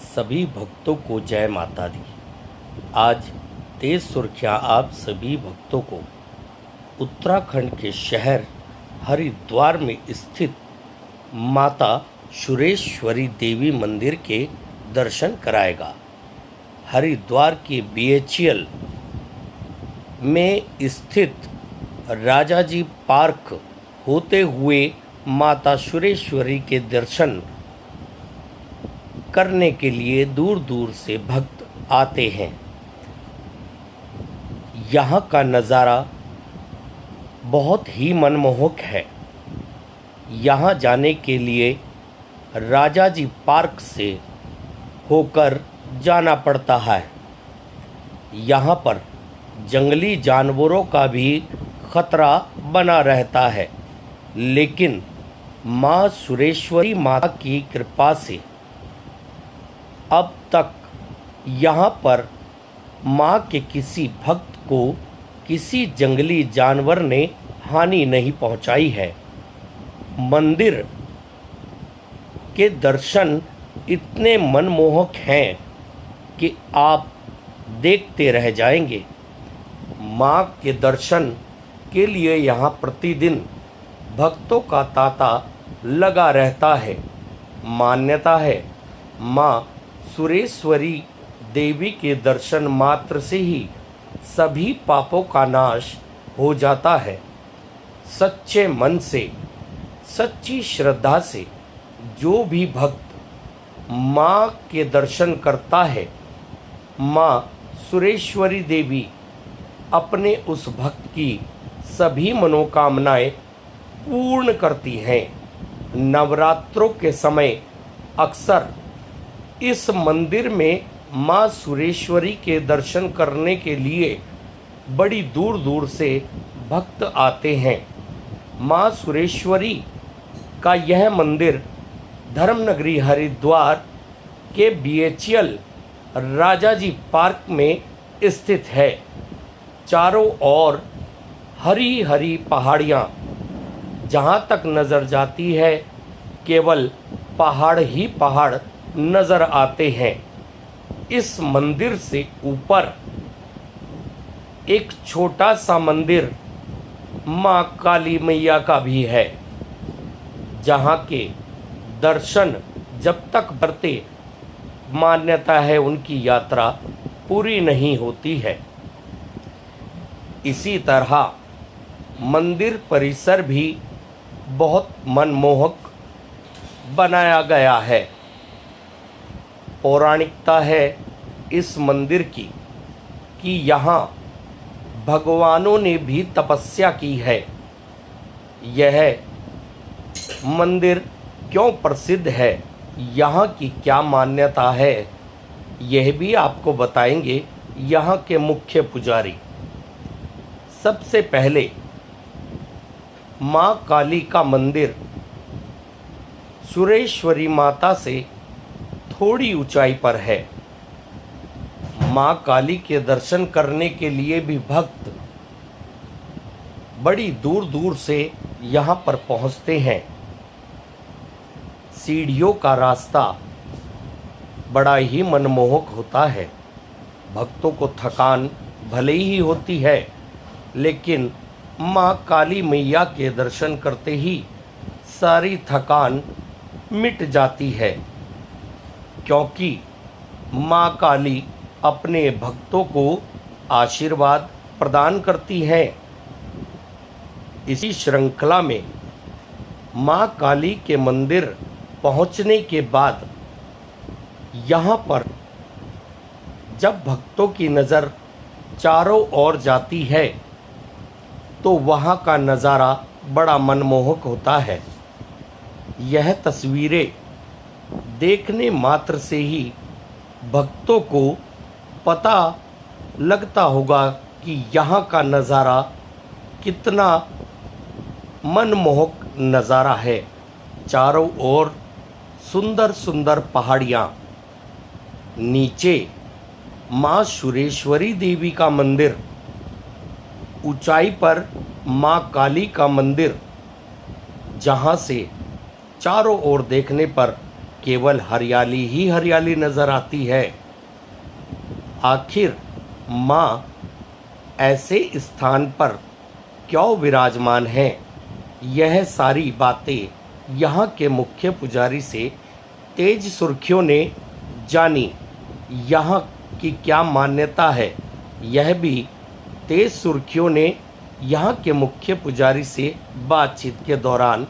सभी भक्तों को जय माता दी। आज तेज सुर्खियाँ आप सभी भक्तों को उत्तराखंड के शहर हरिद्वार में स्थित माता सुरेश्वरी देवी मंदिर के दर्शन कराएगा। हरिद्वार के BHEL में स्थित राजाजी पार्क होते हुए माता सुरेश्वरी के दर्शन करने के लिए दूर दूर से भक्त आते हैं। यहाँ का नज़ारा बहुत ही मनमोहक है। यहाँ जाने के लिए राजाजी पार्क से होकर जाना पड़ता है। यहाँ पर जंगली जानवरों का भी खतरा बना रहता है, लेकिन माँ सुरेश्वरी माता की कृपा से अब तक यहाँ पर माँ के किसी भक्त को किसी जंगली जानवर ने हानि नहीं पहुँचाई है। मंदिर के दर्शन इतने मनमोहक हैं कि आप देखते रह जाएंगे। माँ के दर्शन के लिए यहाँ प्रतिदिन भक्तों का तांता लगा रहता है। मान्यता है माँ सुरेश्वरी देवी के दर्शन मात्र से ही सभी पापों का नाश हो जाता है। सच्चे मन से, सच्ची श्रद्धा से जो भी भक्त माँ के दर्शन करता है, माँ सुरेश्वरी देवी अपने उस भक्त की सभी मनोकामनाएं पूर्ण करती हैं। नवरात्रों के समय अक्सर इस मंदिर में माँ सुरेश्वरी के दर्शन करने के लिए बड़ी दूर दूर से भक्त आते हैं। माँ सुरेश्वरी का यह मंदिर धर्मनगरी हरिद्वार के BHEL राजाजी पार्क में स्थित है। चारों ओर हरी हरी पहाड़ियाँ, जहाँ तक नज़र जाती है केवल पहाड़ ही पहाड़ नज़र आते हैं। इस मंदिर से ऊपर एक छोटा सा मंदिर माँ काली मैया का भी है, जहाँ के दर्शन जब तक करते मान्यता है उनकी यात्रा पूरी नहीं होती है। इसी तरह मंदिर परिसर भी बहुत मनमोहक बनाया गया है। पौराणिकता है इस मंदिर की कि यहाँ भगवानों ने भी तपस्या की है। यह मंदिर क्यों प्रसिद्ध है, यहाँ की क्या मान्यता है, यह भी आपको बताएंगे यहाँ के मुख्य पुजारी। सबसे पहले माँ काली का मंदिर सुरेश्वरी माता से थोड़ी ऊंचाई पर है। माँ काली के दर्शन करने के लिए भी भक्त बड़ी दूर दूर से यहाँ पर पहुँचते हैं। सीढ़ियों का रास्ता बड़ा ही मनमोहक होता है। भक्तों को थकान भले ही होती है, लेकिन माँ काली मैया के दर्शन करते ही सारी थकान मिट जाती है, क्योंकि माँ काली अपने भक्तों को आशीर्वाद प्रदान करती हैं। इसी श्रृंखला में माँ काली के मंदिर पहुँचने के बाद यहाँ पर जब भक्तों की नज़र चारों ओर जाती है तो वहाँ का नज़ारा बड़ा मनमोहक होता है। यह तस्वीरें देखने मात्र से ही भक्तों को पता लगता होगा कि यहाँ का नज़ारा कितना मनमोहक नज़ारा है। चारों ओर सुंदर सुंदर पहाड़ियाँ, नीचे माँ सुरेश्वरी देवी का मंदिर, ऊंचाई पर माँ काली का मंदिर, जहाँ से चारों ओर देखने पर केवल हरियाली ही हरियाली नजर आती है। आखिर माँ ऐसे स्थान पर क्यों विराजमान है, यह सारी बातें यहाँ के मुख्य पुजारी से तेज सुर्खियों ने जानी। यहाँ की क्या मान्यता है, यह भी तेज सुर्खियों ने यहाँ के मुख्य पुजारी से बातचीत के दौरान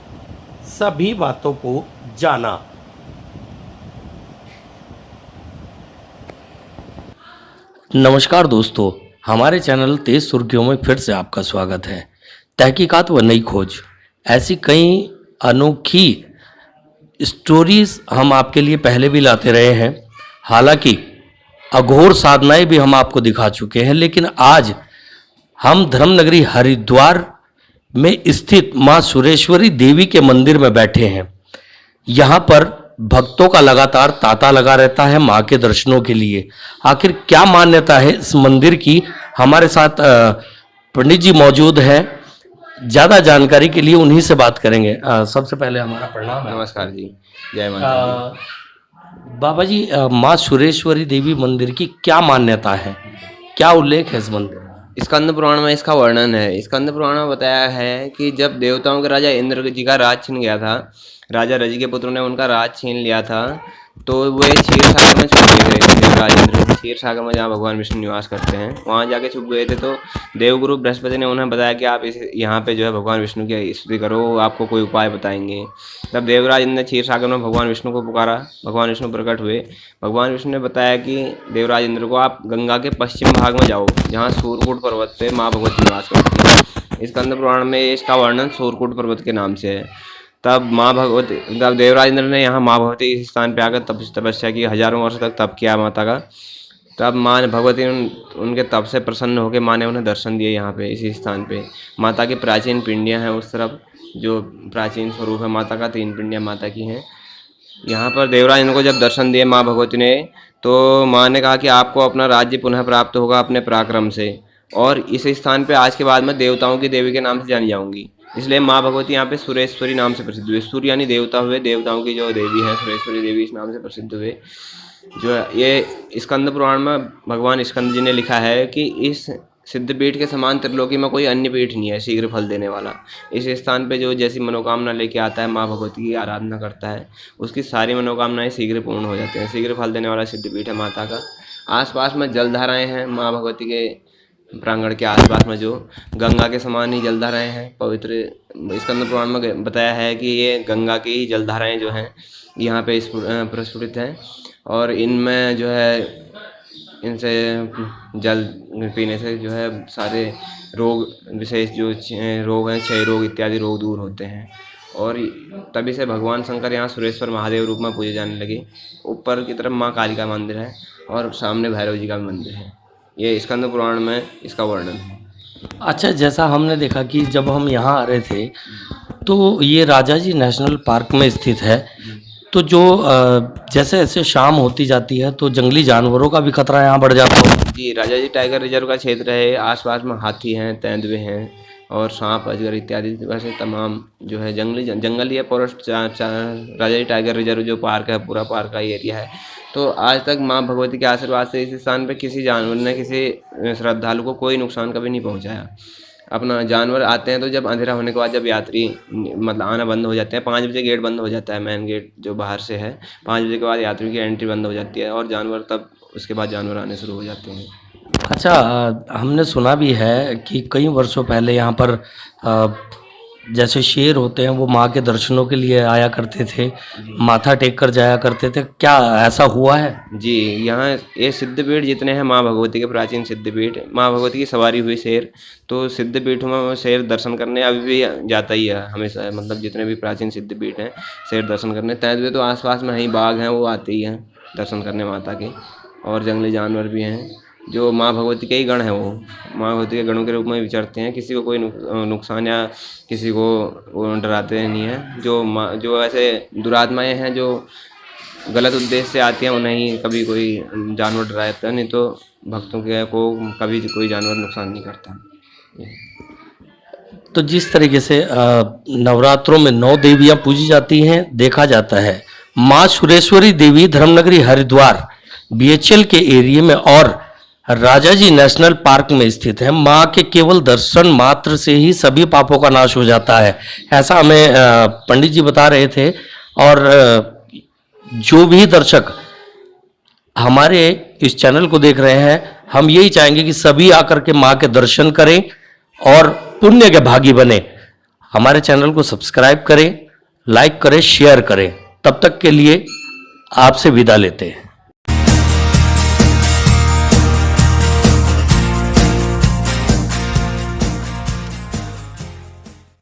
सभी बातों को जाना। नमस्कार दोस्तों, हमारे चैनल तेज सुर्खियों में फिर से आपका स्वागत है। तहकीकात व नई खोज, ऐसी कई अनोखी स्टोरीज हम आपके लिए पहले भी लाते रहे हैं। हालांकि अघोर साधनाएं भी हम आपको दिखा चुके हैं, लेकिन आज हम धर्मनगरी हरिद्वार में स्थित मां सुरेश्वरी देवी के मंदिर में बैठे हैं। यहाँ पर भक्तों का लगातार तांता लगा रहता है मां के दर्शनों के लिए। आखिर क्या मान्यता है इस मंदिर की, हमारे साथ पंडित जी मौजूद हैं। ज़्यादा जानकारी के लिए उन्हीं से बात करेंगे। सबसे पहले हमारा प्रणाम है। नमस्कार जी, जय माता दी। बाबा जी, मां सुरेश्वरी देवी मंदिर की क्या मान्यता है, क्या उल्लेख है इस मंदिर में? स्कंद पुराण में इसका वर्णन है। स्कंद पुराण में बताया है कि जब देवताओं के राजा इंद्र जी का राज छीन गया था, राजा रजि के पुत्र ने उनका राज छीन लिया था, तो वे क्षीर सागर में छुप गए थे। देवराज इंद्र क्षीर सागर में जहाँ भगवान विष्णु निवास करते हैं, वहाँ जाके छुप गए थे। तो देवगुरु बृहस्पति ने उन्हें बताया कि आप इस यहाँ पे जो है भगवान विष्णु की स्तुति करो, आपको कोई उपाय बताएंगे। तब देवराज इंद्र ने क्षीर सागर में भगवान विष्णु को पुकारा, भगवान विष्णु प्रकट हुए। भगवान विष्णु ने बताया कि देवराज इंद्र को आप गंगा के पश्चिम भाग में जाओ, जहाँ सूर्यकूट पर्वत पे माँ भगवती निवास करती है। स्कंद पुराण में इसका वर्णन सूर्यकूट पर्वत के नाम से है। तब माँ भगवती, तब देवराज इंद्र ने यहाँ माँ भगवती इस स्थान पे आकर तपस्या की, हजारों वर्ष तक तप किया माता का। तब माँ भगवती उनके तप से प्रसन्न होकर माँ ने उन्हें दर्शन दिए यहाँ पे इसी स्थान पे। माता की प्राचीन पिंडियाँ हैं उस तरफ, जो प्राचीन स्वरूप है माता का, 3 पिंडियाँ माता की हैं। यहाँ पर देवराज इंद्र को जब दर्शन दिए माँ भगवती ने, तो माँ ने कहा कि आपको अपना राज्य पुनः प्राप्त होगा अपने पराक्रम से, और इस स्थान पे आज के बाद मैं देवताओं की देवी के नाम से जानी जाऊंगी। इसलिए माँ भगवती यहाँ पे सुरेश्वरी नाम से प्रसिद्ध हुए। सूर्य यानी देवता हुए, देवताओं की जो देवी है सुरेश्वरी देवी इस नाम से प्रसिद्ध हुए। जो ये स्कंद पुराण में भगवान स्कंद जी ने लिखा है कि इस सिद्धपीठ के समान त्रिलोकी में कोई अन्य पीठ नहीं है शीघ्र फल देने वाला। इस स्थान पे जो जैसी मनोकामना लेके आता है, माँ भगवती की आराधना करता है, उसकी सारी मनोकामनाएं शीघ्र पूर्ण हो जाते हैं। शीघ्र फल देने वाला सिद्धपीठ है माता का। आसपास में जलधाराएं हैं माँ भगवती के प्रांगण के आसपास में, जो गंगा के समान ही जलधाराएं हैं। पवित्र स्कंद पुराण में बताया है कि ये गंगा की ही जलधाराएं जो हैं यहाँ पे प्रस्फुटित हैं, और इनमें जो है इनसे जल पीने से जो है सारे रोग, विशेष जो रोग हैं, क्षय रोग इत्यादि रोग दूर होते हैं। और तभी से भगवान शंकर यहाँ सुरेश्वर महादेव रूप में पूजे जाने लगे। ऊपर की तरफ माँ काली का मंदिर है और सामने भैरव जी का भी मंदिर है। ये स्कंद पुराण में इसका वर्णन है। अच्छा, जैसा हमने देखा कि जब हम यहाँ आ रहे थे तो ये राजा जी नेशनल पार्क में स्थित है, तो जो जैसे जैसे शाम होती जाती है तो जंगली जानवरों का भी खतरा यहाँ बढ़ जाता है। जी, राजा जी टाइगर रिजर्व का क्षेत्र है। आसपास में हाथी हैं, तेंदुए हैं और सांप, अजगर इत्यादि वैसे तमाम जो है जंगल ही फॉरेस्ट। राजा जी टाइगर रिजर्व जो पार्क है, पूरा पार्क का एरिया है। तो आज तक माँ भगवती के आशीर्वाद से इस स्थान पे किसी जानवर ने, किसी श्रद्धालु को कोई नुकसान कभी नहीं पहुँचाया। अपना जानवर आते हैं तो जब अंधेरा होने के बाद, जब यात्री मतलब आना बंद हो जाते हैं, 5 बजे गेट बंद हो जाता है, मेन गेट जो बाहर से है, 5 बजे के बाद यात्रियों की एंट्री बंद हो जाती है और जानवर तब उसके बाद जानवर आने शुरू हो जाते हैं। अच्छा, हमने सुना भी है कि कई वर्षों पहले यहाँ पर जैसे शेर होते हैं वो माँ के दर्शनों के लिए आया करते थे, माथा टेक कर जाया करते थे, क्या ऐसा हुआ है? जी, यहाँ ये सिद्धपीठ जितने हैं माँ भगवती के प्राचीन सिद्धपीठ, माँ भगवती की सवारी हुई शेर, तो सिद्धपीठों में शेर दर्शन करने अभी भी जाता ही है हमेशा। मतलब जितने भी प्राचीन सिद्धपीठ हैं शेर दर्शन करने, तेंदुए तो आसपास में ही बाघ हैं, वो आते ही हैं दर्शन करने माता के। और जंगली जानवर भी हैं जो माँ भगवती के ही गण हैं, वो माँ भगवती के गणों के रूप में विचरते हैं। किसी को कोई नुकसान या किसी को वो डराते नहीं हैं। जो ऐसे दुरात्माएँ हैं जो गलत उद्देश्य से आती हैं, उन्हें ही कभी कोई जानवर डराता है, नहीं तो भक्तों के को कभी कोई जानवर नुकसान नहीं करता। तो जिस तरीके से नवरात्रों में 9 देवियाँ पूजी जाती हैं, देखा जाता है माँ सुरेश्वरी देवी धर्मनगरी हरिद्वार बीएचएल के एरिया में और राजा जी नेशनल पार्क में स्थित है। माँ के केवल दर्शन मात्र से ही सभी पापों का नाश हो जाता है, ऐसा हमें पंडित जी बता रहे थे। और जो भी दर्शक हमारे इस चैनल को देख रहे हैं, हम यही चाहेंगे कि सभी आकर के माँ के दर्शन करें और पुण्य के भागी बने। हमारे चैनल को सब्सक्राइब करें, लाइक करें, शेयर करें। तब तक के लिए आपसे विदा लेते हैं।